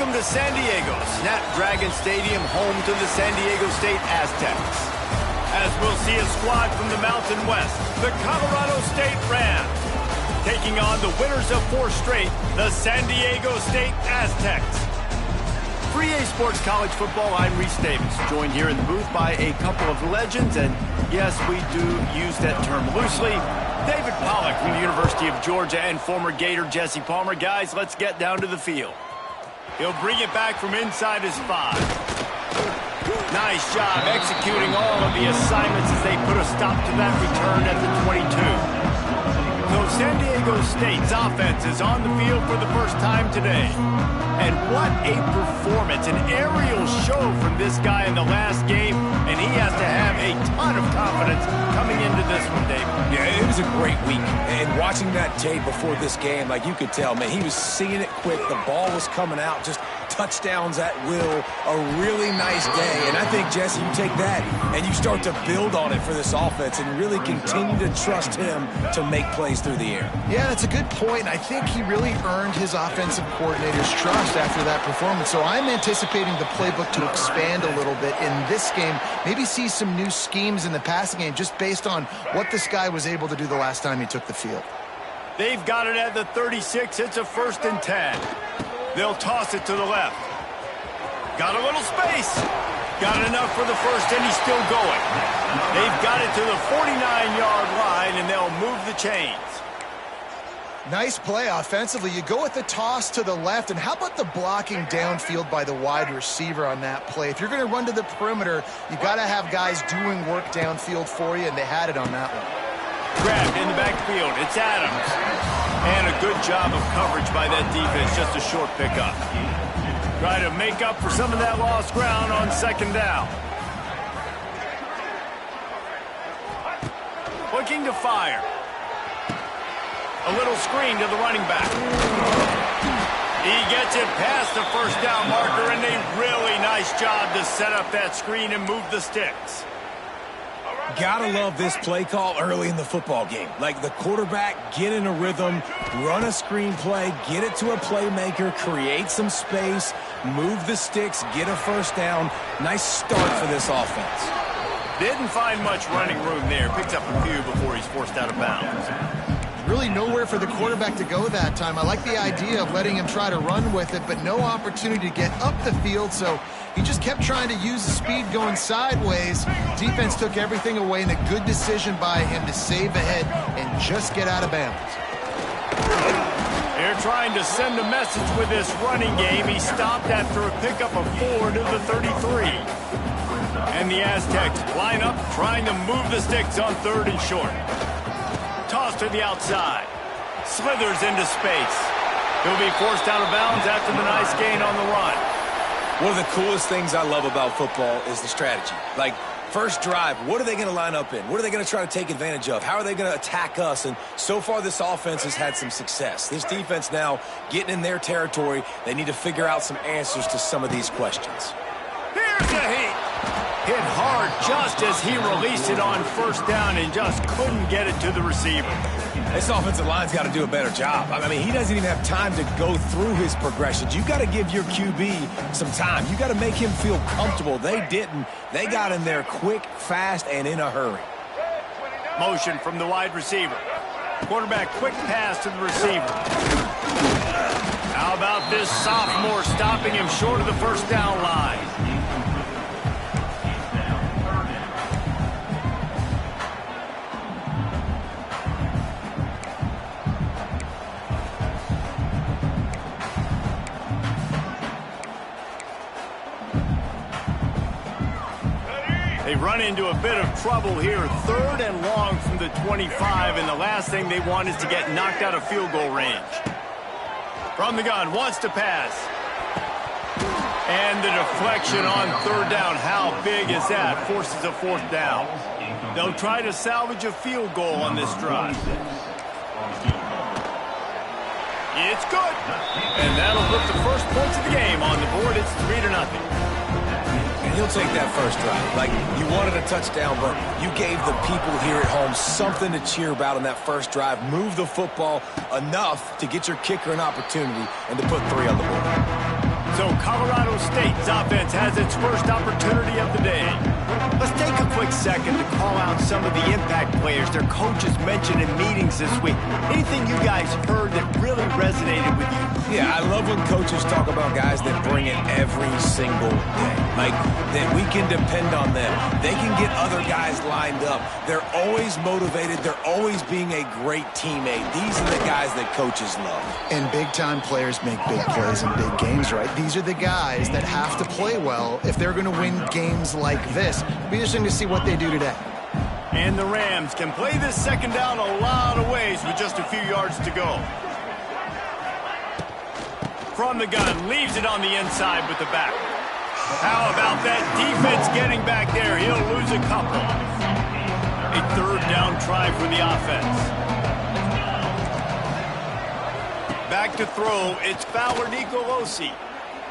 From the San Diego Snapdragon Stadium, home to the San Diego State Aztecs. As we'll see a squad from the Mountain West, the Colorado State Rams, taking on the winners of 4 straight, the San Diego State Aztecs. For EA Sports College Football, I'm Reese Davis, joined here in the booth by a couple of legends, and yes, we do use that term loosely. David Pollack from the University of Georgia and former Gator Jesse Palmer. Guys, let's get down to the field. He'll bring it back from inside his 5. Nice job executing all of the assignments as they put a stop to that return at the 22. So San Diego State's offense is on the field for the first time today. And what a performance, an aerial show from this guy in the last game, and he has to have a ton of confidence coming into this one, David. Yeah, it was a great week. And watching that tape before this game, like you could tell, man, he was seeing it quick. The ball was coming out, just touchdowns at will. A really nice day. And I think, Jesse, you take that and you start to build on it for this offense and really continue to trust him to make plays through the air. Yeah, that's a good point. I think he really earned his offensive coordinator's trust after that performance. So I'm anticipating the playbook to expand a little bit in this game. Maybe see some new schemes in the passing game just based on what this guy was able to do the last time he took the field. They've got it at the 36. It's a 1st and 10. They'll toss it to the left. Got a little space. Got enough for the first, and he's still going. They've got it to the 49-yard line, and they'll move the chains. Nice play offensively. You go with the toss to the left, and how about the blocking downfield by the wide receiver on that play? If you're going to run to the perimeter, you got to have guys doing work downfield for you, and they had it on that one. Grabbed in the backfield. It's Adams. And a good job of coverage by that defense. Just a short pickup. Try to make up for some of that lost ground on 2nd down. Looking to fire. A little screen to the running back. He gets it past the 1st down marker, and a really nice job to set up that screen and move the sticks. Gotta love this play call early in the football game. Like the quarterback, get in a rhythm, run a screen play, get it to a playmaker, create some space, move the sticks, get a 1st down. Nice start for this offense. Didn't find much running room there. Picks up a few before he's forced out of bounds. Really nowhere for the quarterback to go that time. I like the idea of letting him try to run with it, but no opportunity to get up the field, so he just kept trying to use the speed going sideways. Defense took everything away, and a good decision by him to save ahead and just get out of bounds. They're trying to send a message with this running game. He stopped after a pickup of 4 to the 33. And the Aztecs line up trying to move the sticks on 3rd and short. Toss to the outside. Slithers into space. He'll be forced out of bounds after the nice gain on the run. One of the coolest things I love about football is the strategy. Like, first drive, what are they going to line up in? What are they going to try to take advantage of? How are they going to attack us? And so far, this offense has had some success. This defense now getting in their territory. They need to figure out some answers to some of these questions. Here's the heat. Hit hard just as he released it on 1st down and just couldn't get it to the receiver. This offensive line's got to do a better job. I mean, he doesn't even have time to go through his progressions. You got to give your QB some time. You got to make him feel comfortable. They didn't. They got in there quick, fast, and in a hurry. Motion from the wide receiver. Quarterback quick pass to the receiver. How about this sophomore stopping him short of the 1st down line? They run into a bit of trouble here. 3rd and long from the 25, and the last thing they want is to get knocked out of field goal range. From the gun, wants to pass. And the deflection on 3rd down. How big is that? Forces a 4th down. They'll try to salvage a field goal on this drive. It's good. And that'll put the first points of the game on the board. It's 3-0. And he'll take that first drive. Like, you wanted a touchdown, but you gave the people here at home something to cheer about on that first drive. Move the football enough to get your kicker an opportunity and to put 3 on the board. So Colorado State's offense has its first opportunity of the day. Let's take a quick second to call out some of the impact players their coaches mentioned in meetings this week. Anything you guys heard that really resonated with you? Yeah, I love when coaches talk about guys that bring it every single day. Like, that we can depend on them. They can get other guys lined up. They're always motivated. They're always being a great teammate. These are the guys that coaches love. And big-time players make big plays in big games, right? These are the guys that have to play well if they're going to win games like this. It'll be interesting to see what they do today. And the Rams can play this second down a lot of ways with just a few yards to go. From the gun, leaves it on the inside with the back. How about that defense getting back there? He'll lose a couple. A third down try for the offense. Back to throw, it's Fowler Nicolosi.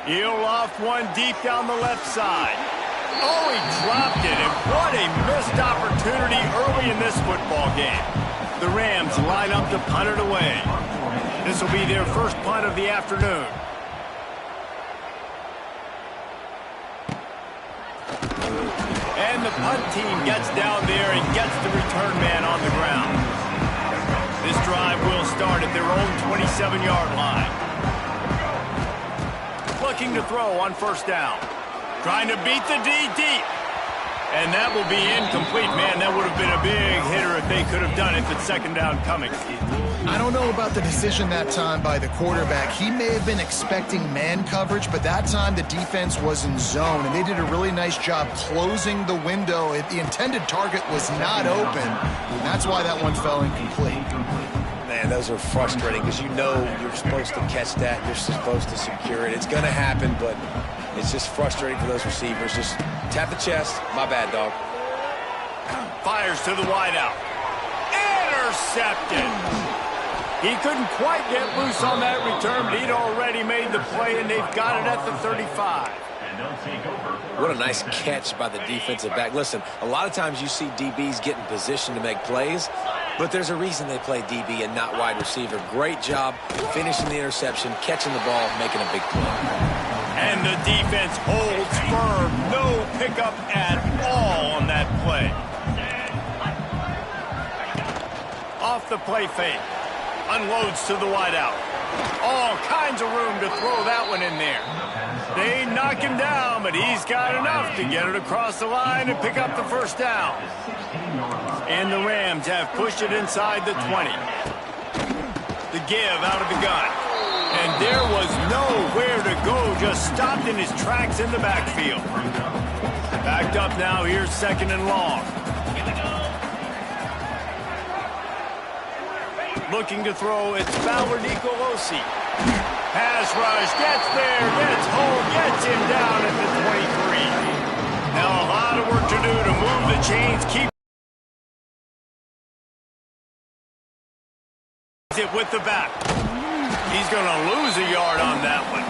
He'll loft one deep down the left side. Oh, he dropped it, and what a missed opportunity early in this football game. The Rams line up to punt it away. This will be their first punt of the afternoon. And the punt team gets down there and gets the return man on the ground. This drive will start at their own 27-yard line. Looking to throw on first down. Trying to beat the D deep. And that will be incomplete. Man, that would have been a big hitter if they could have done it, but second down coming. I don't know about the decision that time by the quarterback. He may have been expecting man coverage, but that time the defense was in zone, and they did a really nice job closing the window. The intended target was not open, and that's why that one fell incomplete. Man, those are frustrating because you know you're supposed to catch that. You're supposed to secure it. It's going to happen, but it's just frustrating for those receivers. Just tap the chest. My bad, dog. Fires to the wideout. Intercepted. He couldn't quite get loose on that return, but he'd already made the play, and they've got it at the 35. What a nice catch by the defensive back. Listen, a lot of times you see DBs get in position to make plays, but there's a reason they play DB and not wide receiver. Great job finishing the interception, catching the ball, making a big play. And the defense holds firm. No pickup at all on that play. Off the play fake. Unloads to the wideout. All kinds of room to throw that one in there. They knock him down, but he's got enough to get it across the line and pick up the first down. And the Rams have pushed it inside the 20. The give out of the gun. And there was nowhere to go, just stopped in his tracks in the backfield. Backed up now, here's second and long. Looking to throw, it's Fowler Nicolosi. Pass rush, gets there, gets home, gets him down at the 23. Now a lot of work to do to move the chains, keep it with the back. He's going to lose a yard on that one.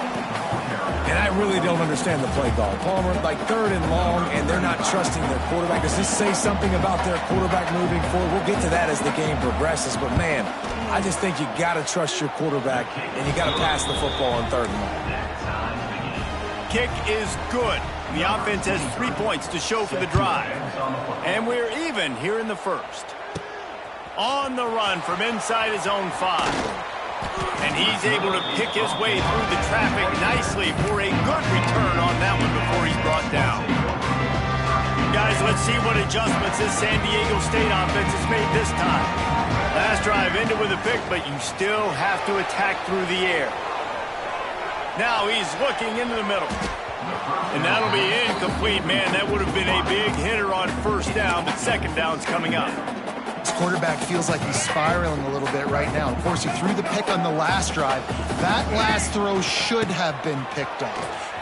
And I really don't understand the play call. Palmer, like third and long, and they're not trusting their quarterback. Does this say something about their quarterback moving forward? We'll get to that as the game progresses. But, man, I just think you got to trust your quarterback, and you got to pass the football on third and long. Kick is good. The offense has 3 points to show for the drive. And we're even here in the first. On the run from inside his own 5. And he's able to pick his way through the traffic nicely for a good return on that one before he's brought down. Guys, let's see what adjustments this San Diego State offense has made this time. Last drive ended with a pick, but you still have to attack through the air. Now he's looking into the middle. And that'll be incomplete. Man, that would have been a big hitter on first down, but second down's coming up. Quarterback feels like he's spiraling a little bit right now. Of course, he threw the pick on the last drive. That last throw should have been picked up.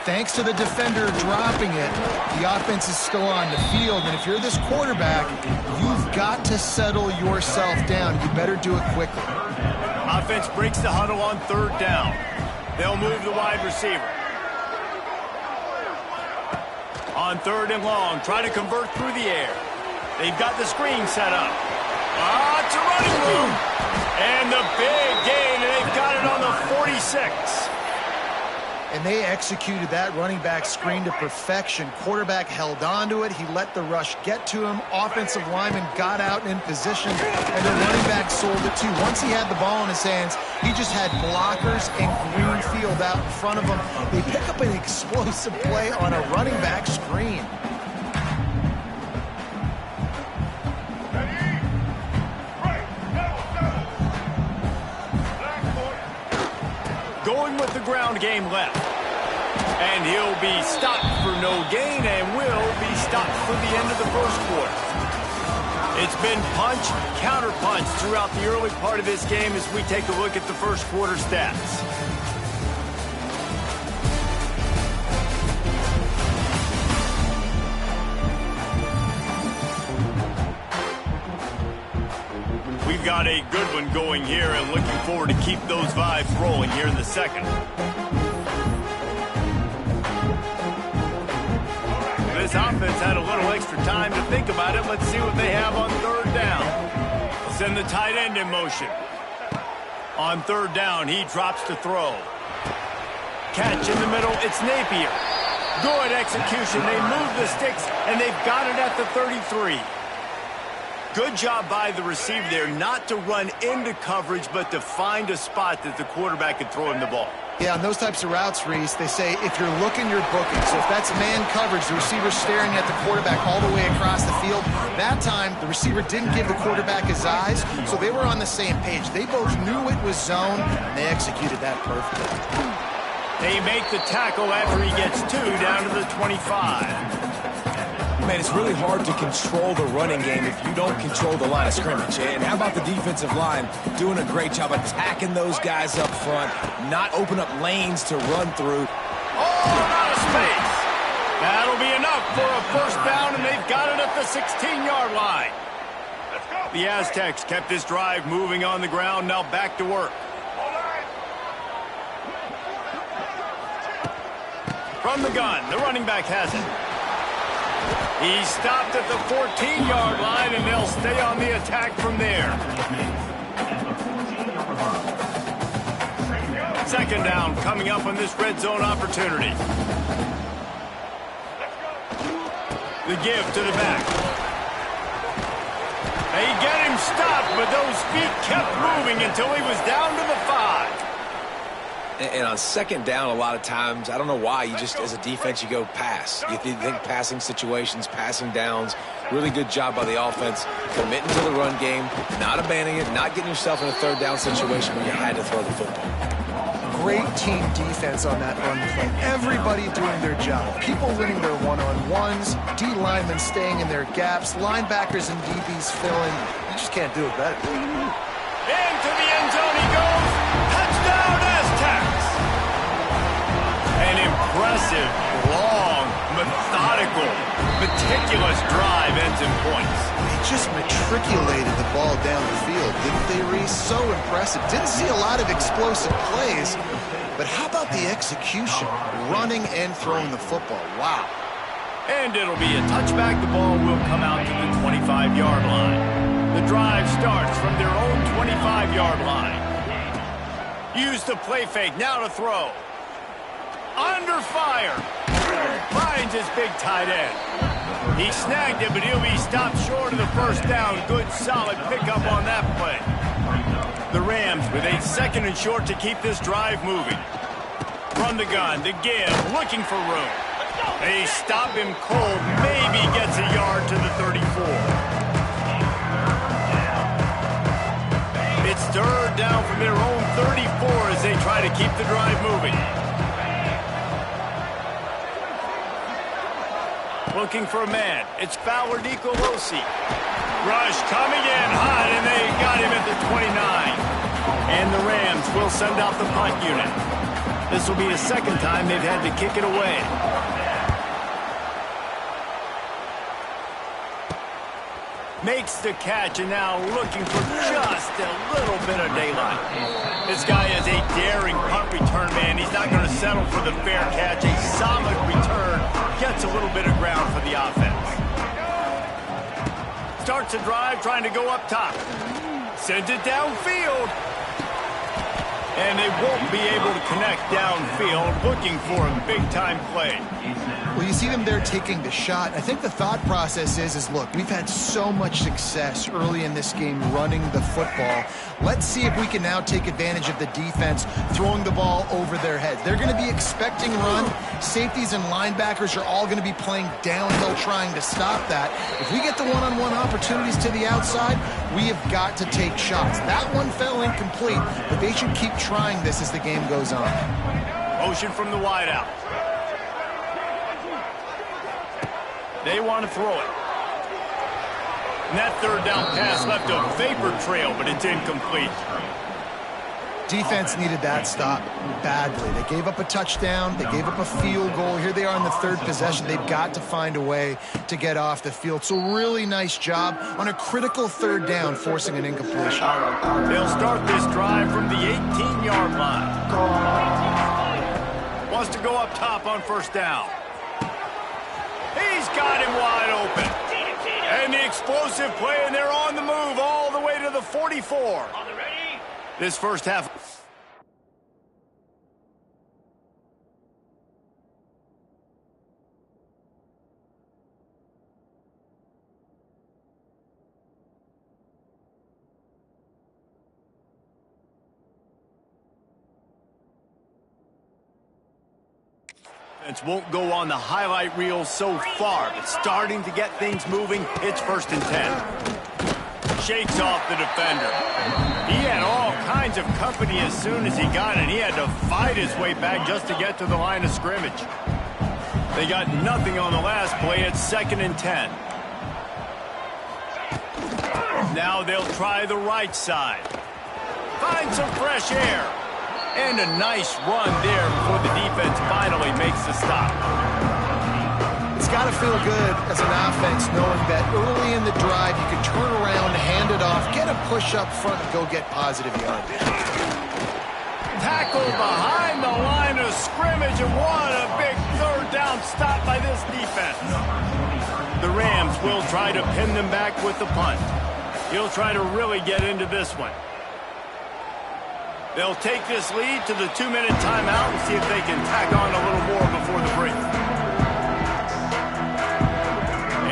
Thanks to the defender dropping it, the offense is still on the field. And if you're this quarterback, you've got to settle yourself down. You better do it quickly. Offense breaks the huddle on third down. They'll move the wide receiver. On third and long, try to convert through the air. They've got the screen set up. It's a running room. And the big gain, and they've got it on the 46. And they executed that running back screen to perfection. Quarterback held on to it. He let the rush get to him. Offensive lineman got out and in position, and the running back sold it too. Once he had the ball in his hands, he just had blockers and green field out in front of him. They pick up an explosive play on a running back screen. Going with the ground game left. And he'll be stopped for no gain and will be stopped for the end of the first quarter. It's been punch, counter punch throughout the early part of this game as we take a look at the first quarter stats. We've got a good one going here and looking forward to keep those vibes rolling here in the second. This offense had a little extra time to think about it. Let's see what they have on third down. Send the tight end in motion. On third down, he drops to throw. Catch in the middle, it's Napier. Good execution. They move the sticks, and they've got it at the 33. Good job by the receiver there not to run into coverage, but to find a spot that the quarterback could throw him the ball. Yeah, on those types of routes, Reese, they say if you're looking, you're booking. So if that's man coverage, the receiver's staring at the quarterback all the way across the field. That time, the receiver didn't give the quarterback his eyes, so they were on the same page. They both knew it was zone, and they executed that perfectly. They make the tackle after he gets 2 down to the 25. Man, it's really hard to control the running game if you don't control the line of scrimmage. And how about the defensive line doing a great job attacking those guys up front, not open up lanes to run through. Oh, out of space. That'll be enough for a first down, and they've got it at the 16-yard line. The Aztecs kept this drive moving on the ground, now back to work. From the gun, the running back has it. He stopped at the 14-yard line, and they'll stay on the attack from there. Second down coming up on this red zone opportunity. The give to the back. They get him stopped, but those feet kept moving until he was down to the 5. And on second down, a lot of times, I don't know why, you just, as a defense, you go pass. You think passing situations, passing downs. Really good job by the offense, committing to the run game, not abandoning it, not getting yourself in a third down situation where you had to throw the football. Great team defense on that run play. Everybody doing their job. People winning their one-on-ones, D linemen staying in their gaps, linebackers and DBs filling. You just can't do it better. Into the end zone he goes. Touchdown, Aztecs! An impressive, long, methodical, meticulous drive ends in points. They just matriculated the ball down the field, didn't they, Reese? So impressive. Didn't see a lot of explosive plays, but how about the execution? Running and throwing the football. Wow. And it'll be a touchback. The ball will come out to the 25-yard line. The drive starts from their own 25-yard line. Use the play fake, now to throw. Under fire. Finds his big tight end. He snagged it, but he'll be stopped short of the first down. Good, solid pickup on that play. The Rams with a second and short to keep this drive moving. From the gun, the give, looking for room. They stop him cold, maybe gets a yard to the 34. It's third down from their own 34 as they try to keep the drive moving. Looking for a man. It's Fowler Nicolosi. Rush coming in hot, and they got him at the 29. And the Rams will send out the punt unit. This will be the second time they've had to kick it away. Makes the catch, and now looking for just a little bit of daylight. This guy is a daring punt return man. He's not going to settle for the fair catch. A solid return. Gets a little bit of ground for the offense. Starts a drive trying to go up top. Sends it downfield. And they won't be able to connect downfield, looking for a big-time play. Well, you see them there taking the shot. I think the thought process is look, we've had so much success early in this game running the football. Let's see if we can now take advantage of the defense throwing the ball over their heads. They're going to be expecting run. Safeties and linebackers are all going to be playing downhill trying to stop that. If we get the one-on-one opportunities to the outside, we have got to take shots. That one fell incomplete, but they should keep trying this as the game goes on. Motion from the wideout. They want to throw it. And that third down pass left a vapor trail, but it's incomplete. Defense needed that stop badly. They gave up a touchdown. They gave up a field goal. Here they are in the third possession. They've got to find a way to get off the field. So really nice job on a critical third down, forcing an incompletion. They'll start this drive from the 18-yard line. Wants to go up top on first down. He's got him wide open. And the explosive play, and they're on the move all the way to the 44. This first half. Won't go on the highlight reel so far, but starting to get things moving. It's 1st and 10. Shakes off the defender. He had all kinds of company as soon as he got it. He had to fight his way back just to get to the line of scrimmage. They got nothing on the last play. It's 2nd and 10. Now they'll try the right side. Find some fresh air. And a nice run there before the defense finally makes the stop. It's got to feel good as an offense knowing that early in the drive you can turn around, hand it off, get a push up front, and go get positive yardage. Tackled behind the line of scrimmage, and what a big third down stop by this defense. The Rams will try to pin them back with the punt. He'll try to really get into this one. They'll take this lead to the 2-minute timeout and see if they can tack on a little more before the break.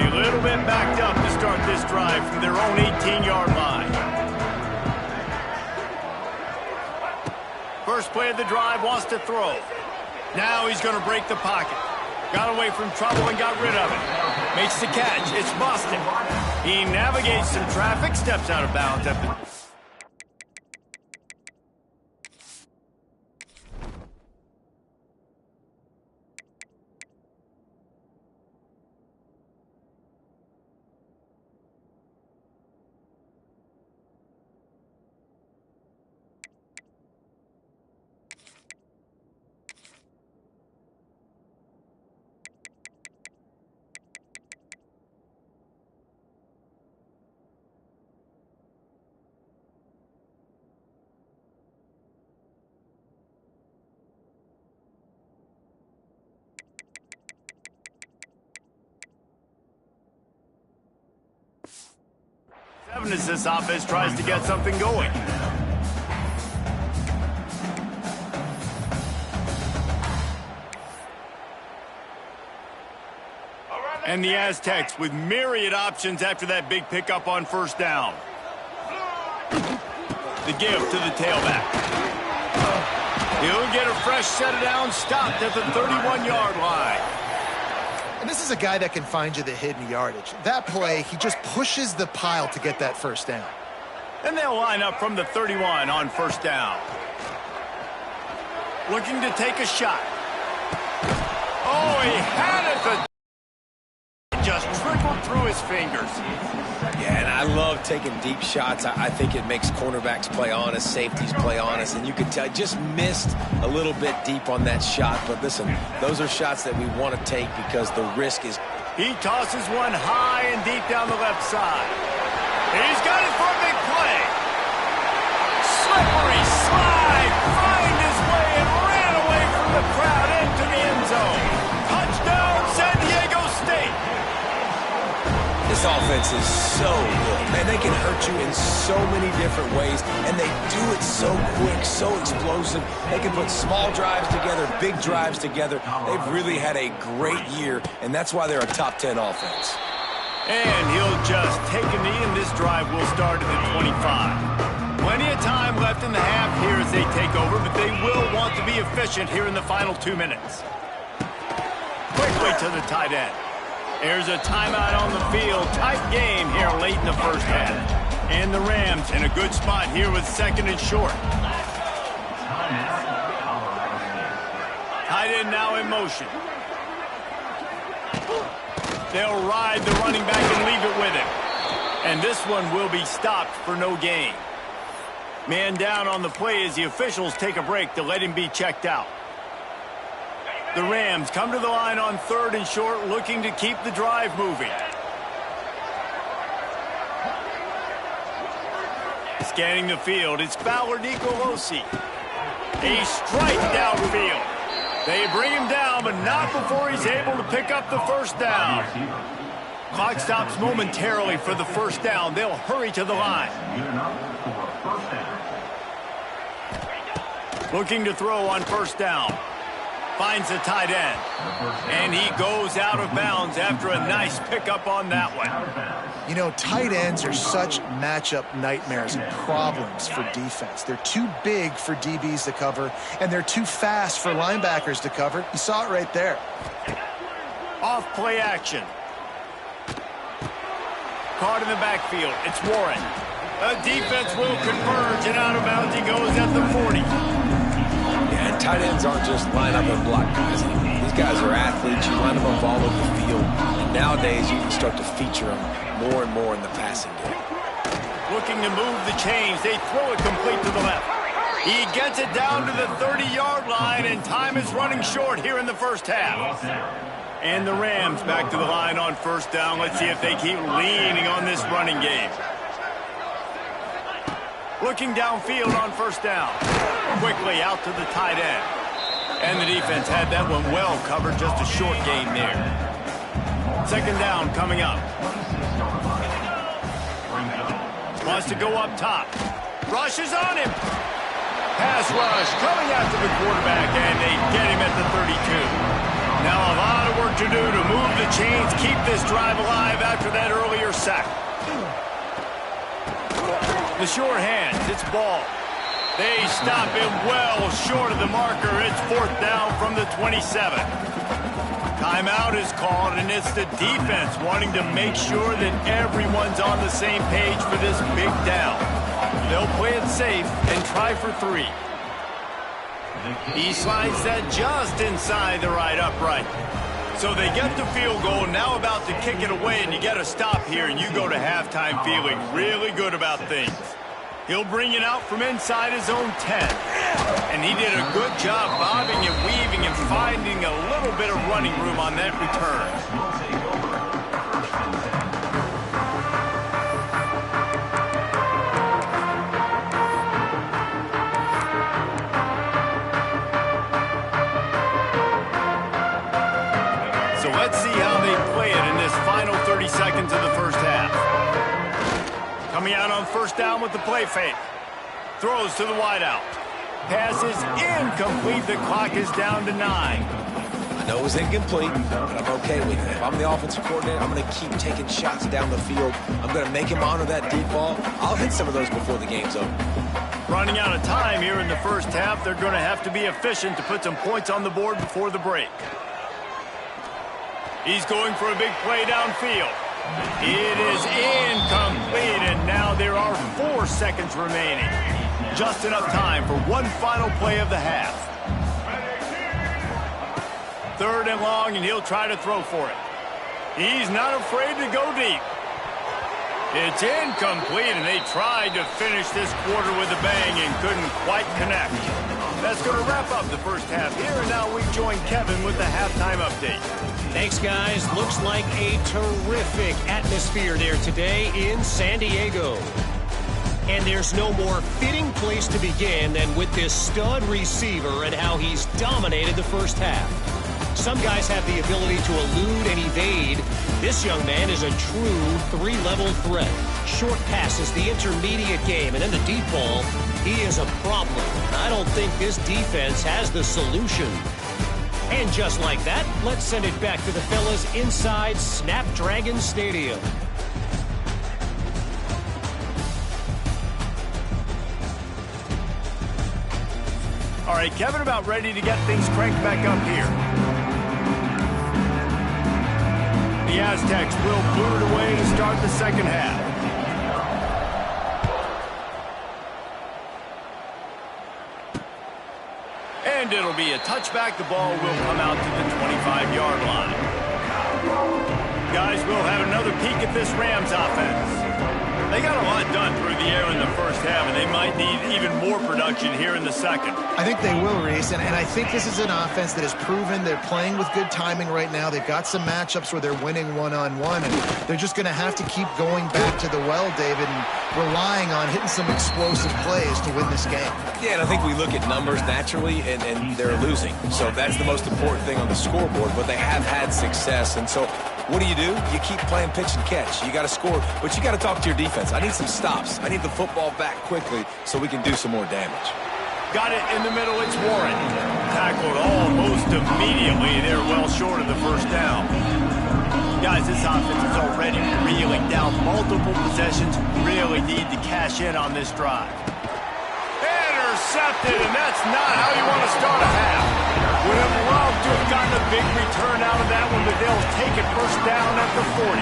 A little bit backed up to start this drive from their own 18-yard line. First play of the drive, wants to throw. Now he's going to break the pocket. Got away from trouble and got rid of it. Makes the catch. It's Boston. He navigates some traffic, steps out of bounds at the... As this offense tries to get something going. And the Aztecs with myriad options after that big pickup on first down. The give to the tailback. He'll get a fresh set of downs, stopped at the 31-yard line. And this is a guy that can find you the hidden yardage. That play, he just pushes the pile to get that first down. And they'll line up from the 31 on first down. Looking to take a shot. Oh, he had it. It just trickled through his fingers. Yeah, and I love taking deep shots. I think it makes cornerbacks play honest, safeties play honest, and you can tell just missed a little bit deep on that shot. But listen, those are shots that we want to take because the risk is... He tosses one high and deep down the left side. He's got it for a big play. Slippery slide, find his way and ran away from the crowd into the end zone. Touchdown, San Diego State. This This offense is so good. Man, they can hurt you in so many different ways, and they do it so quick, so explosive. They can put small drives together, big drives together. They've really had a great year, and that's why they're a top 10 offense. And he'll just take a knee, and this drive will start at the 25. Plenty of time left in the half here as they take over, but they will want to be efficient here in the final 2 minutes. Quickly to the tight end. There's a timeout on the field. Tight game here late in the first half. And the Rams in a good spot here with second and short. Tight end now in motion. They'll ride the running back and leave it with him. And this one will be stopped for no gain. Man down on the play as the officials take a break to let him be checked out. The Rams come to the line on third and short, looking to keep the drive moving. Scanning the field, it's Fowler Nicolosi. A strike downfield. They bring him down, but not before he's able to pick up the first down. Clock stops momentarily for the first down. They'll hurry to the line. Looking to throw on first down. Finds the tight end. And he goes out of bounds after a nice pickup on that one. You know, tight ends are such matchup nightmares and problems for defense. They're too big for DBs to cover, and they're too fast for linebackers to cover. You saw it right there. Off play action. Caught in the backfield. It's Warren. The defense will converge, and out of bounds he goes at the 40. Yeah, and tight ends aren't just line up and block guys. These guys are athletes. You line them up all over the field. And nowadays, you can start to feature them more and more in the passing game. Looking to move the chains. They throw it complete to the left. He gets it down to the 30-yard line, and time is running short here in the first half. And the Rams back to the line on first down. Let's see if they keep leaning on this running game. Looking downfield on first down. Quickly out to the tight end. And the defense had that one well covered. Just a short gain there. Second down coming up. Wants to go up top. Rush is on him. Pass rush coming after the quarterback, and they get him at the 32. Now a lot of work to do to move the chains, keep this drive alive after that earlier sack. The short hands, it's Ball. They stop him well short of the marker. It's fourth down from the 27. Timeout is called, and it's the defense wanting to make sure that everyone's on the same page for this big down. They'll play it safe and try for 3. He slides that just inside the right upright. So they get the field goal, now about to kick it away, and you get a stop here, and you go to halftime feeling really good about things. He'll bring it out from inside his own 10. And he did a good job bobbing and weaving and finding a little bit of running room on that return. So let's see how they play it in this final 30 seconds of the first half. Coming out on first down with the play fake. Throws to the wideout. Pass is incomplete. The clock is down to 9. I know it was incomplete, but I'm okay with it. If I'm the offensive coordinator, I'm going to keep taking shots down the field. I'm going to make him honor that deep ball. I'll hit some of those before the game's over. Running out of time here in the first half. They're going to have to be efficient to put some points on the board before the break. He's going for a big play downfield. It is incomplete, and now there are 4 seconds remaining. Just enough time for one final play of the half. Third and long, and he'll try to throw for it. He's not afraid to go deep. It's incomplete, and they tried to finish this quarter with a bang and couldn't quite connect. That's going to wrap up the first half here, and now we join Kevin with the halftime update. Thanks, guys. Looks like a terrific atmosphere there today in San Diego. And there's no more fitting place to begin than with this stud receiver and how he's dominated the first half. some guys have the ability to elude and evade. This young man is a true three-level threat. Short passes, the intermediate game, and then the deep ball, he is a problem. I don't think this defense has the solution. And just like that, let's send it back to the fellas inside Snapdragon Stadium. All right, Kevin, about ready to get things cranked back up here. The Aztecs will boot it away to start the second half. And it'll be a touchback. The ball will come out to the 25-yard line. Guys, we'll have another peek at this Rams offense. They got a lot done through the air in the first half, and they might need even more production here in the second. I think they will, Reese, and I think this is an offense that has proven they're playing with good timing right now. They've got some matchups where they're winning one-on-one, and they're just going to have to keep going back to the well, David, and relying on hitting some explosive plays to win this game. Yeah, and I think we look at numbers naturally, and they're losing. So that's the most important thing on the scoreboard, but they have had success, and so what do? You keep playing pitch and catch. You got to score, but you got to talk to your defense. I need some stops. I need the football back quickly so we can do some more damage. Got it in the middle. It's Warren. Tackled almost immediately. They're well short of the first down. Guys, this offense is already reeling down. Multiple possessions. Really need to cash in on this drive. Intercepted, and that's not how you want to start a half. Would have loved to have gotten a big return out of that one, but they'll take it first down at the 40.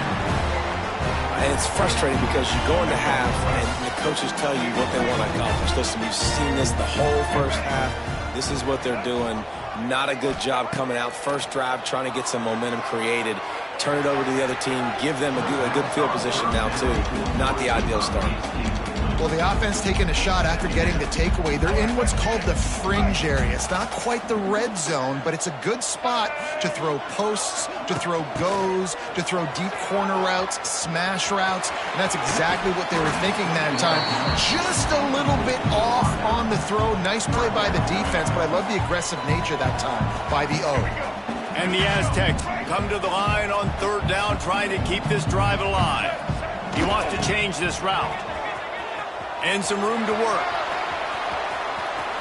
And it's frustrating because you go into half and the coaches tell you what they want to accomplish. Listen, we've seen this the whole first half. This is what they're doing. Not a good job coming out. First drive, trying to get some momentum created. Turn it over to the other team. Give them a good field position now, too. Not the ideal start. Well, the offense taking a shot after getting the takeaway. They're in what's called the fringe area. It's not quite the red zone, but it's a good spot to throw posts, to throw goes, to throw deep corner routes, smash routes, and that's exactly what they were thinking that time. Just a little bit off on the throw. Nice play by the defense, but I love the aggressive nature that time by the O. And the Aztecs come to the line on third down, trying to keep this drive alive. He wants to change this route. And some room to work.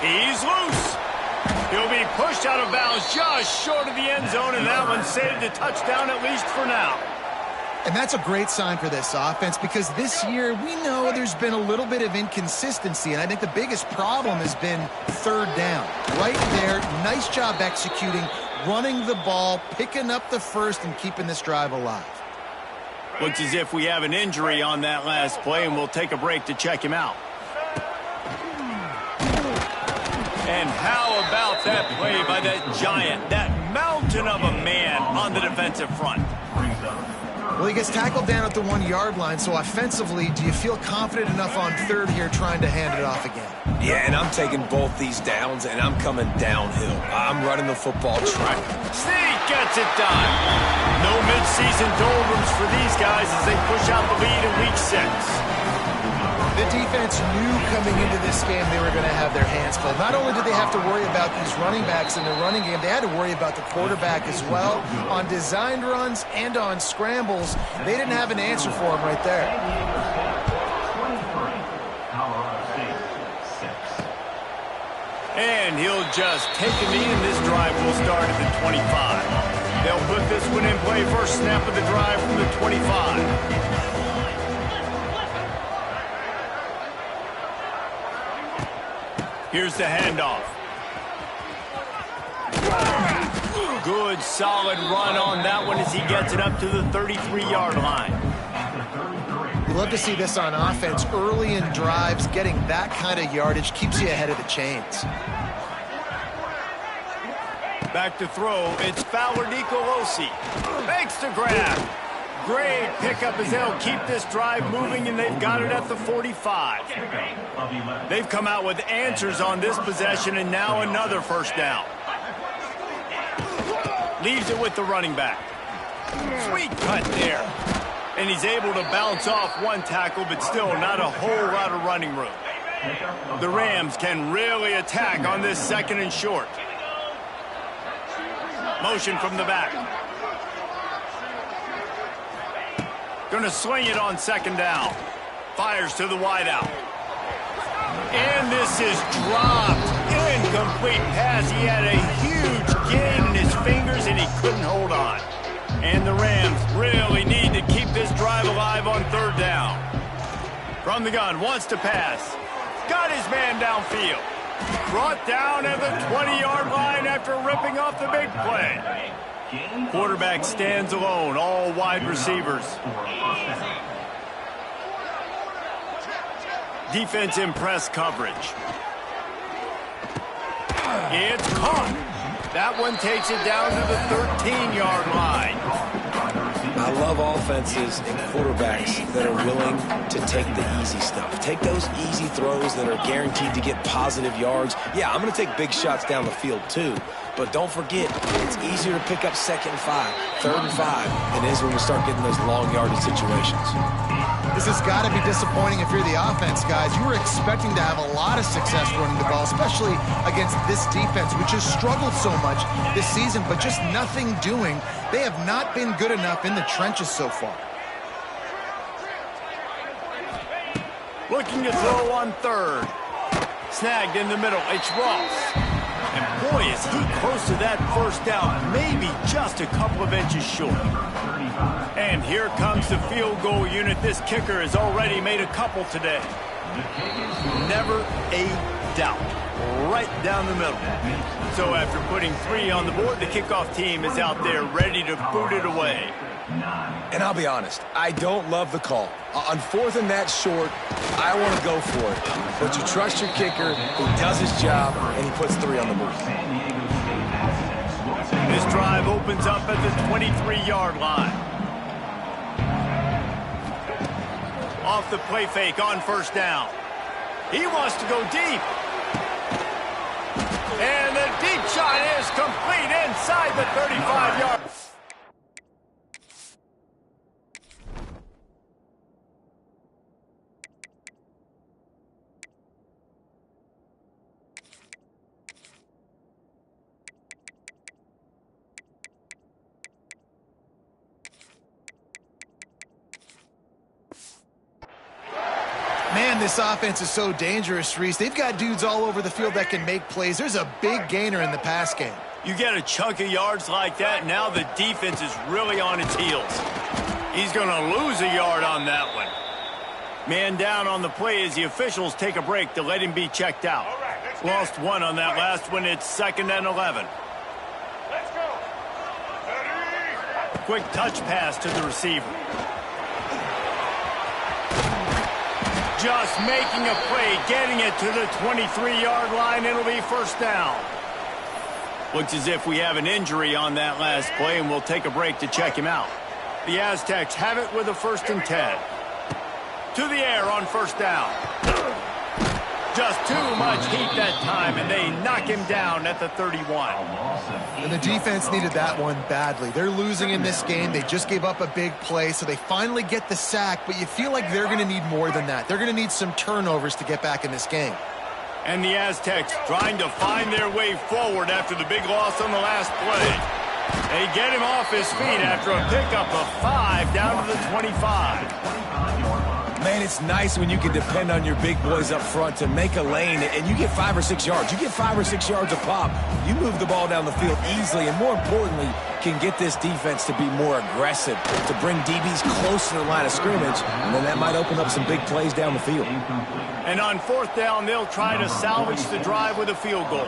He's loose. He'll be pushed out of bounds just short of the end zone, and that one saved a touchdown at least for now. And that's a great sign for this offense because this year we know there's been a little bit of inconsistency, and I think the biggest problem has been third down. Right there, nice job executing, running the ball, picking up the first, and keeping this drive alive. Looks as if we have an injury on that last play, and we'll take a break to check him out. And how about that play by that giant, that mountain of a man on the defensive front? Well, he gets tackled down at the 1-yard line, so offensively, do you feel confident enough on third here trying to hand it off again? Yeah, and I'm taking both these downs, and I'm coming downhill. I'm running the football track. Sneak gets it done. No midseason doldrums for these guys as they push out the lead in Week 6. The defense knew coming into this game they were going to have their hands full. Not only did they have to worry about these running backs in the running game, they had to worry about the quarterback as well. On designed runs and on scrambles, they didn't have an answer for him right there. And he'll just take a knee, and this drive will start at the 25. They'll put this one in play. First snap of the drive from the 25. Here's the handoff. Good, solid run on that one as he gets it up to the 33-yard line. We love to see this on offense. Early in drives, getting that kind of yardage keeps you ahead of the chains. Back to throw. It's Fowler Nicolosi. Makes the grab. Great pickup as they'll keep this drive moving, and they've got it at the 45. They've come out with answers on this possession, and now another first down. Leaves it with the running back. Sweet cut there. And he's able to bounce off one tackle, but still not a whole lot of running room. The Rams can really attack on this second and short. Motion from the back. Going to swing it on second down. Fires to the wideout. And this is dropped. Incomplete pass. He had a huge gain in his fingers, and he couldn't hold on. And the Rams really need to keep this drive alive on third down. From the gun, wants to pass. Got his man downfield. Brought down at the 20-yard line after ripping off the big play. Quarterback stands alone, all wide receivers. Defense in press coverage. It's caught. That one takes it down to the 13-yard line. I love offenses and quarterbacks that are willing to take the easy stuff. Take those easy throws that are guaranteed to get positive yards. Yeah, I'm going to take big shots down the field too. But don't forget, it's easier to pick up 2nd and 5, 3rd and 5 than it is when we start getting those long yardage situations. This has got to be disappointing if you're the offense, guys. You were expecting to have a lot of success running the ball, especially against this defense, which has struggled so much this season, but just nothing doing. They have not been good enough in the trenches so far. Looking to throw on third. Snagged in the middle. It's Ross. And boy, is he close to that first down. Maybe just a couple of inches short. And here comes the field goal unit. This kicker has already made a couple today. Never a doubt. Right down the middle. So after putting 3 on the board, the kickoff team is out there ready to boot it away. And I'll be honest, I don't love the call. On 4th and that short, I want to go for it. But you trust your kicker, he does his job, and he puts 3 on the board. This drive opens up at the 23-yard line. Off the play fake on first down. He wants to go deep. And the deep shot is complete inside the 35-yard. Man, this offense is so dangerous, Reese. They've got dudes all over the field that can make plays. There's a big gainer in the pass game. You get a chunk of yards like that, now the defense is really on its heels. He's going to lose a yard on that one. Man down on the play as the officials take a break to let him be checked out. Lost 1 on that last one. It's 2nd and 11. Let's go. Quick touch pass to the receiver. Just making a play, getting it to the 23-yard line. It'll be first down. Looks as if we have an injury on that last play, and we'll take a break to check him out. The Aztecs have it with a 1st and 10. To the air on first down. Just too much heat that time, and they knock him down at the 31. And the defense needed that one badly. They're losing in this game. They just gave up a big play, so they finally get the sack, but you feel like they're going to need more than that. They're going to need some turnovers to get back in this game. And the Aztecs trying to find their way forward after the big loss on the last play. They get him off his feet after a pickup of 5 down to the 25. Man, it's nice when you can depend on your big boys up front to make a lane, and you get 5 or 6 yards. You get 5 or 6 yards a pop. You move the ball down the field easily, and more importantly, can get this defense to be more aggressive, to bring DBs close to the line of scrimmage, and then that might open up some big plays down the field. And on 4th down, they'll try to salvage the drive with a field goal.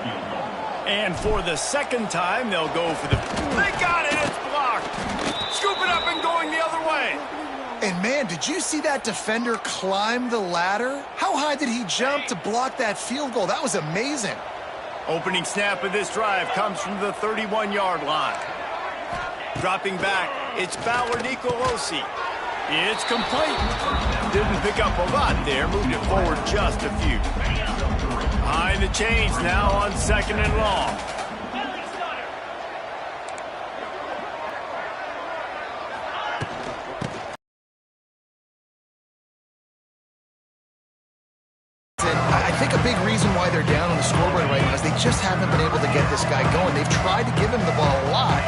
And for the 2nd time, they'll go for the... They got it! It's blocked! Scoop it up and going the other way. And man, did you see that defender climb the ladder? How high did he jump to block that field goal? That was amazing. Opening snap of this drive comes from the 31-yard line. Dropping back, it's Ballard Nicolosi. It's complete. Didn't pick up a lot there, moved it forward just a few. Behind the chains now on 2nd and long. I think a big reason why they're down on the scoreboard right now is they just haven't been able to get this guy going. They've tried to give him the ball a lot.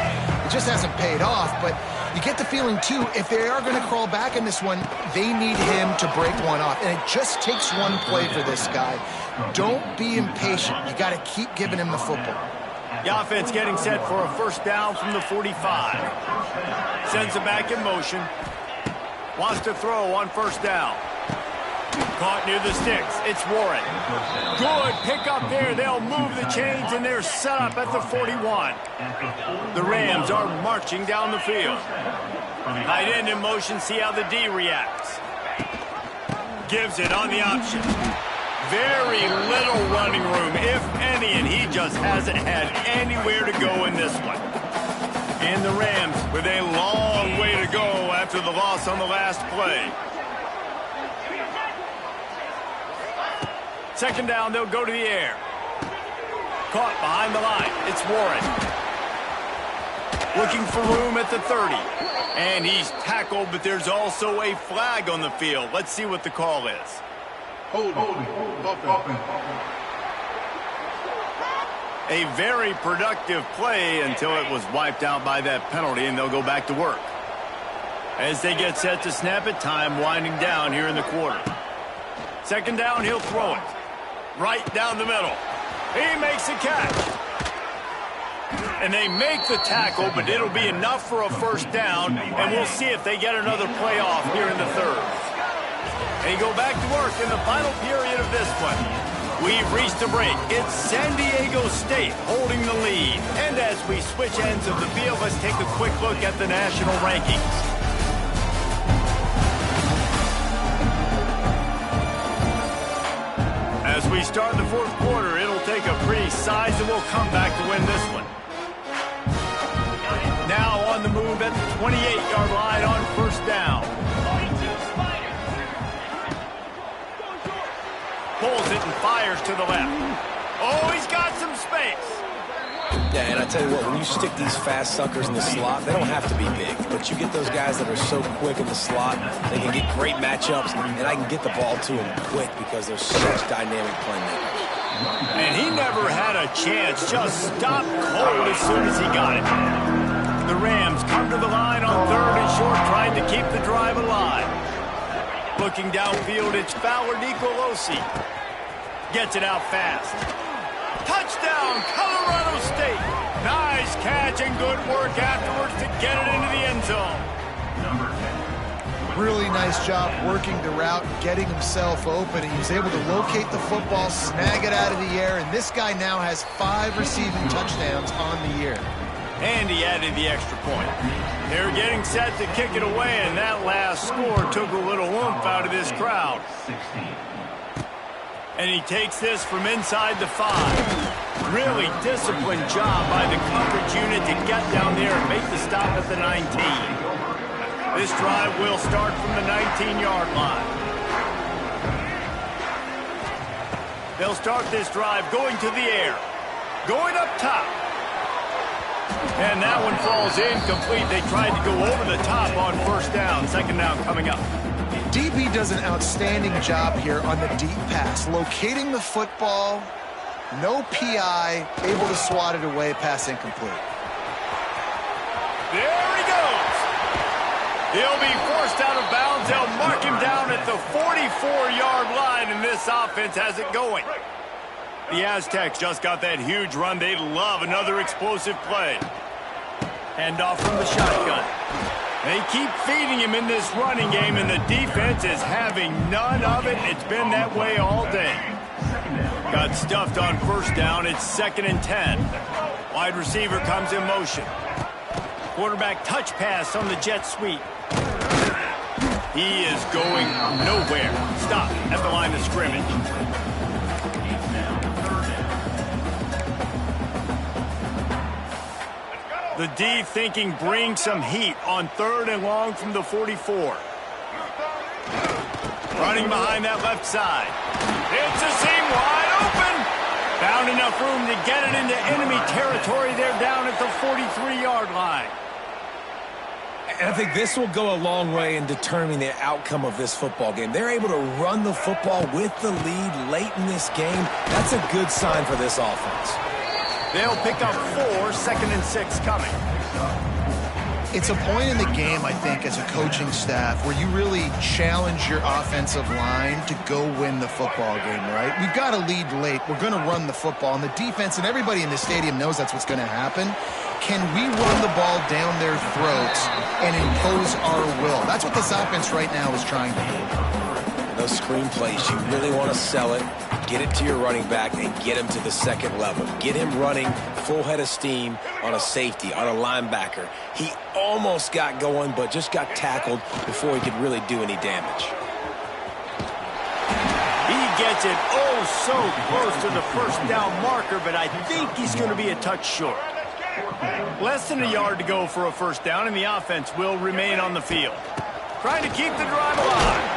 It just hasn't paid off, but you get the feeling, too, if they are going to crawl back in this one, they need him to break one off. And it just takes one play for this guy. Don't be impatient. You got to keep giving him the football. The offense getting set for a first down from the 45. Sends it back in motion. Wants to throw on first down. Caught near the sticks. It's Warren. Good pick up there. They'll move the chains, and they're set up at the 41. The Rams are marching down the field. Tight end in motion. See how the D reacts. Gives it on the option. Very little running room, if any, and he just hasn't had anywhere to go in this one. And the Rams with a long way to go after the loss on the last play. Second down, they'll go to the air. Caught behind the line. It's Warren. Looking for room at the 30. And he's tackled, but there's also a flag on the field. Let's see what the call is. A very productive play until it was wiped out by that penalty, and they'll go back to work. As they get set to snap it, time winding down here in the quarter. Second down, he'll throw it. Right down the middle. He makes a catch. And they make the tackle, but it'll be enough for a first down, and we'll see if they get another play off here in the third. They go back to work in the final period of this one. We've reached a break. It's San Diego State holding the lead. And as we switch ends of the field, let's take a quick look at the national rankings. As we start the fourth quarter, it'll take a pretty sizable comeback to win this one. Now on the move at the 28-yard line on first down. Pulls it and fires to the left. Oh, he's got some space. Yeah, and I tell you what, when you stick these fast suckers in the slot, they don't have to be big. But you get those guys that are so quick in the slot, they can get great matchups, and I can get the ball to them quick because they're such dynamic playmakers. And he never had a chance, just stopped cold as soon as he got it. The Rams come to the line on third and short, trying to keep the drive alive. Looking downfield, it's Fowler Nicolosi. Gets it out fast. Touchdown, Colorado State. Nice catch and good work afterwards to get it into the end zone. Really nice job working the route, getting himself open. He was able to locate the football, snag it out of the air, and this guy now has 5 receiving touchdowns on the year. And he added the extra point. They're getting set to kick it away, and that last score took a little oomph out of this crowd. And he takes this from inside the 5. Really disciplined job by the coverage unit to get down there and make the stop at the 19. This drive will start from the 19-yard line. They'll start this drive going to the air. Going up top. And that one falls incomplete. They tried to go over the top on first down. Second down coming up. DB does an outstanding job here on the deep pass. Locating the football, no PI, able to swat it away, pass incomplete. There he goes. He'll be forced out of bounds. They'll mark him down at the 44-yard line, and this offense has it going. The Aztecs just got that huge run. They love another explosive play. Handoff from the shotgun. They keep feeding him in this running game, and the defense is having none of it. It's been that way all day. Got stuffed on first down. It's 2nd and 10. Wide receiver comes in motion. Quarterback touch pass on the jet sweep. He is going nowhere. Stop at the line of scrimmage. The D thinking bring some heat on 3rd and long from the 44. Running behind that left side. It's a seam wide open. Found enough room to get it into enemy territory. They're down at the 43-yard line. And I think this will go a long way in determining the outcome of this football game. They're able to run the football with the lead late in this game. That's a good sign for this offense. They'll pick up 4, 2nd and 6 coming. It's a point in the game, I think, as a coaching staff where you really challenge your offensive line to go win the football game, right? We've got to lead late. We're going to run the football. And the defense and everybody in the stadium knows that's what's going to happen. Can we run the ball down their throats and impose our will? That's what this offense right now is trying to do. Those screen plays, you really want to sell it, get it to your running back, and get him to the second level. Get him running full head of steam on a safety, on a linebacker. He almost got going, but just got tackled before he could really do any damage. He gets it so close to the first down marker, but I think he's going to be a touch short. Less than a yard to go for a first down, and the offense will remain on the field. Trying to keep the drive alive.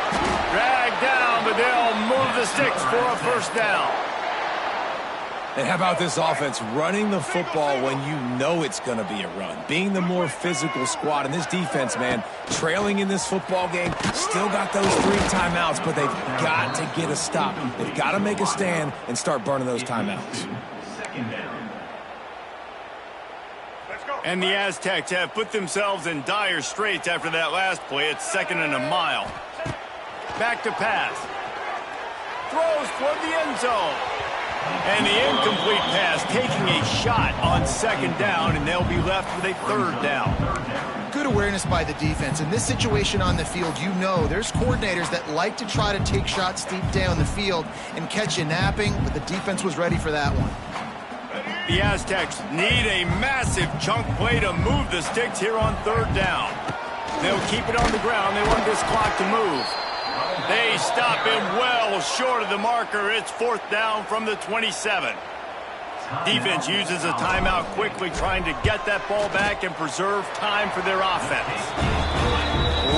Dragged down, but they'll move the sticks for a first down. And how about this offense running the football when you know it's going to be a run? Being the more physical squad. And this defense, man, trailing in this football game, still got those 3 timeouts, but they've got to get a stop. They've got to make a stand and start burning those timeouts. And the Aztecs have put themselves in dire straits after that last play. It's 2nd and a mile. Back to pass. Throws toward the end zone. And the incomplete pass taking a shot on 2nd down, and they'll be left with a 3rd down. Good awareness by the defense. In this situation on the field, you know there's coordinators that like to try to take shots deep down the field and catch you napping, but the defense was ready for that one. The Aztecs need a massive chunk play to move the sticks here on 3rd down. They'll keep it on the ground. They want this clock to move. They stop him well short of the marker. It's 4th down from the 27. Defense uses a timeout quickly, trying to get that ball back and preserve time for their offense.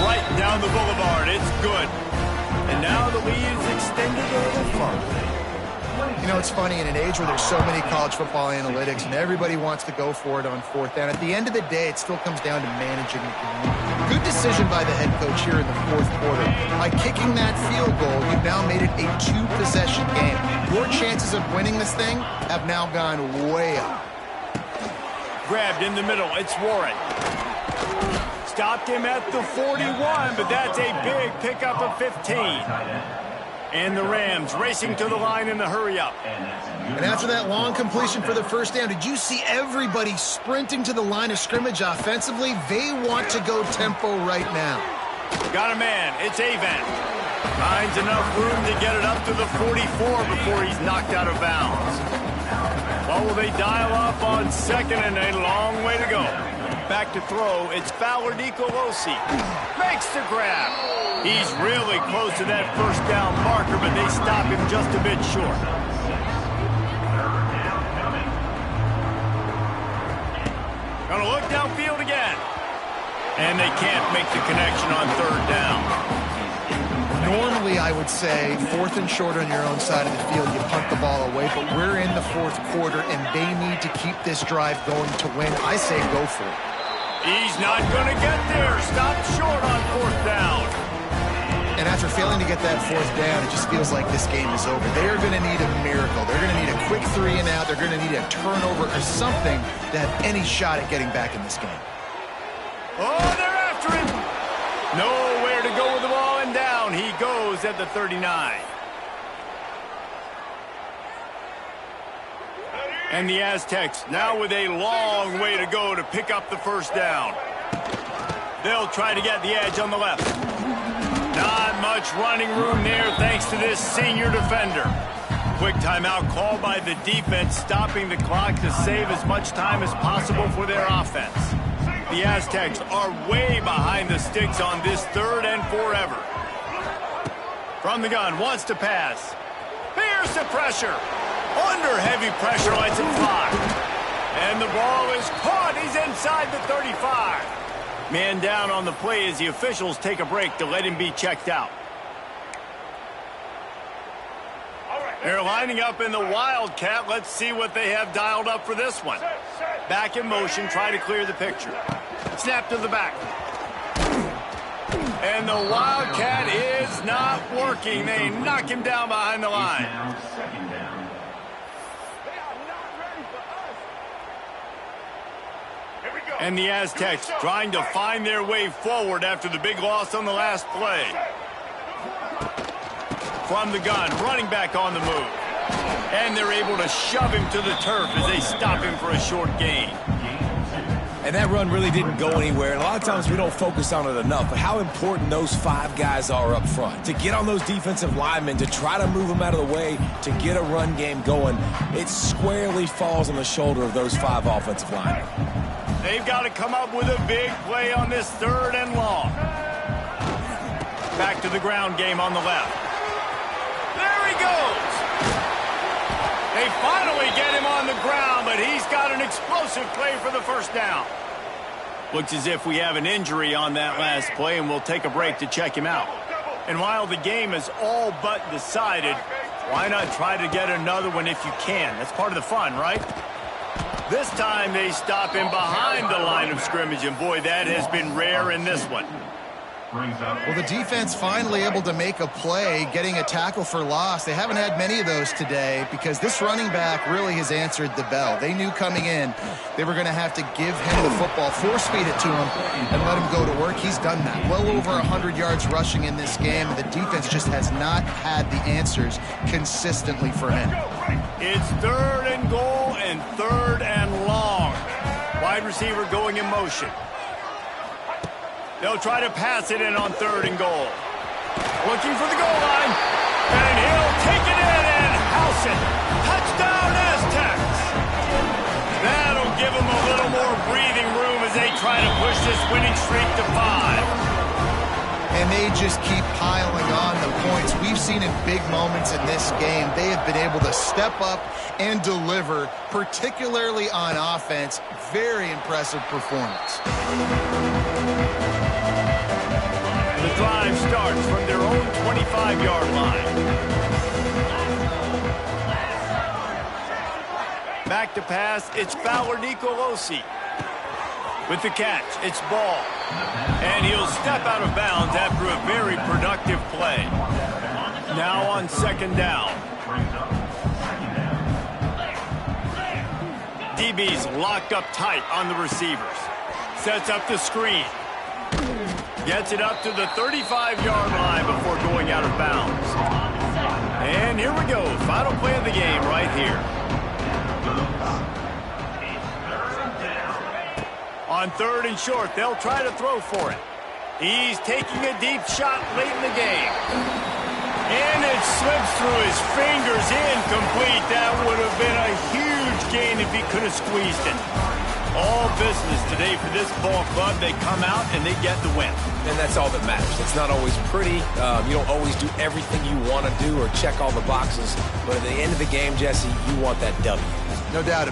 Right down the boulevard. It's good. And now the lead is extended a little further. You know, it's funny, in an age where there's so many college football analytics and everybody wants to go for it on 4th down, at the end of the day, it still comes down to managing the game. Good decision by the head coach here in the 4th quarter. By kicking that field goal, you've now made it a 2-possession game. Your chances of winning this thing have now gone way up. Grabbed in the middle. It's Warren. Stopped him at the 41, but that's a big pickup of 15. And the Rams racing to the line in the hurry-up. And after that long completion for the first down, did you see everybody sprinting to the line of scrimmage offensively? They want to go tempo right now. Got a man. It's Avent. Finds enough room to get it up to the 44 before he's knocked out of bounds. What will they dial up on 2nd and a long way to go? Back to throw. It's Fowler Nicolosi. Makes the grab. He's really close to that first down marker, but they stop him just a bit short. Gonna look downfield again. And they can't make the connection on 3rd down. Normally, I would say 4th and short on your own side of the field, you punt the ball away, but we're in the 4th quarter, and they need to keep this drive going to win. I say go for it. He's not gonna get there. Stopped short on 4th down. And after failing to get that 4th down, it just feels like this game is over. They are going to need a miracle. They're going to need a quick 3 and out. They're going to need a turnover or something to have any shot at getting back in this game. Oh, they're after him. Nowhere to go with the ball, and down he goes at the 39. And the Aztecs now with a long way to go to pick up the first down. They'll try to get the edge on the left. Not much running room there thanks to this senior defender. Quick timeout called by the defense, stopping the clock to save as much time as possible for their offense. The Aztecs are way behind the sticks on this 3rd and forever. From the gun, wants to pass. Here's the pressure. Under heavy pressure, lets it fly. And the ball is caught. He's inside the 35. Man down on the play as the officials take a break to let him be checked out. They're lining up in the Wildcat. Let's see what they have dialed up for this one. Back in motion, try to clear the picture. Snap to the back. And the Wildcat is not working. They knock him down behind the line. And the Aztecs trying to find their way forward after the big loss on the last play. From the gun, running back on the move. And they're able to shove him to the turf as they stop him for a short gain. And that run really didn't go anywhere. And a lot of times we don't focus on it enough, but how important those 5 guys are up front. To get on those defensive linemen, to try to move them out of the way, to get a run game going, it squarely falls on the shoulder of those 5 offensive linemen. They've got to come up with a big play on this 3rd and long. Back to the ground game on the left. There he goes. They finally get him on the ground, but he's got an explosive play for the first down. Looks as if we have an injury on that last play, and we'll take a break to check him out. And while the game is all but decided, why not try to get another one if you can? That's part of the fun, right? This time they stop him behind the line of scrimmage, and boy, that has been rare in this one. Well, the defense finally able to make a play, getting a tackle for loss. They haven't had many of those today because this running back really has answered the bell. They knew coming in they were going to have to give him the football, force feed it to him, and let him go to work. He's done that. Well over 100 yards rushing in this game. The defense just has not had the answers consistently for him. It's 3rd and goal and 3rd and long. Wide receiver going in motion. They'll try to pass it in on 3rd and goal. Looking for the goal line. And he'll take it in and house it. Touchdown, Aztecs. That'll give them a little more breathing room as they try to push this winning streak to 5. And they just keep piling on the points. We've seen in big moments in this game, they have been able to step up and deliver, particularly on offense. Very impressive performance. The drive starts from their own 25-yard line. Back to pass, it's Fowler Nicolosi. With the catch, it's Ball. And he'll step out of bounds after a very productive play. Now on 2nd down. DB's locked up tight on the receivers. Sets up the screen. Gets it up to the 35-yard line before going out of bounds. And here we go. Final play of the game right here. On 3rd and short, they'll try to throw for it. He's taking a deep shot late in the game. And it slips through his fingers, incomplete. That would have been a huge gain if he could have squeezed it. All business today for this ball club. They come out and they get the win. And that's all that matters. It's not always pretty. You don't always do everything you want to do or check all the boxes. But at the end of the game, Jesse, you want that W. No doubt.